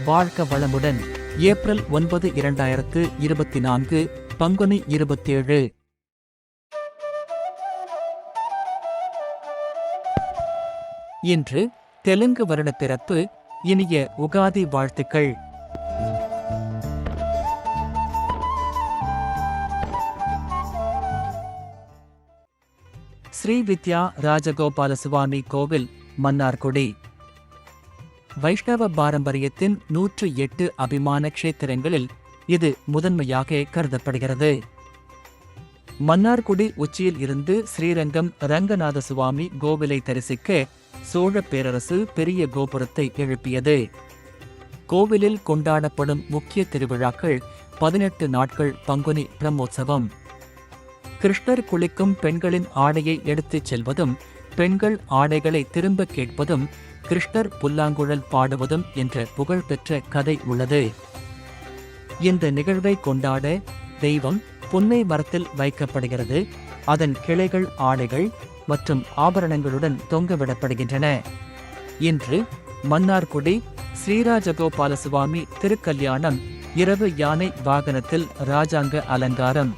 வாழ்க வளமுடன். ஏப்ரல் 9, 2024, பங்குனி 27. இன்று தெலுங்கு வருட பிறப்பு. இனிய உகாதி வாழ்த்துக்கள். ஸ்ரீ வித்யா ராஜகோபால சுவாமி கோவில், மன்னார்குடி. வைஷ்ணவ பாரம்பரியத்தின் 108 அபிமான க்ஷேத்திரங்களில் இது முதன்மையாக கருதப்படுகிறது. மன்னார்குடி உச்சியில் இருந்து ஸ்ரீரங்கம் ரங்கநாத சுவாமி கோவிலை தரிசிக்க சோழ பேரரசு பெரிய கோபுரத்தை எழுப்பியது. கோவிலில் கொண்டாடப்படும் முக்கிய திருவிழாக்கள் 18 நாட்கள் பங்குனி பிரம்மோற்சவம். கிருஷ்ணர் குளிக்கும் பெண்களின் ஆடையை எடுத்துச் செல்வதும், பெண்கள் ஆடைகளை திரும்ப கேட்பதும், கிருஷ்ணர் புல்லாங்குழல் பாடுவதும் என்ற புகழ்பெற்ற கதை உள்ளது. இந்த நிகழ்வை கொண்டாட தெய்வம் புன்னை மரத்தில் வைக்கப்படுகிறது. அதன் கிளைகள் ஆடைகள் மற்றும் ஆபரணங்களுடன் தொங்கவிடப்படுகின்றன. இன்று மன்னார்குடி ஸ்ரீராஜகோபால சுவாமி திருக்கல்யாணம் இரவு யானை வாகனத்தில் ராஜாங்க அலங்காரம்.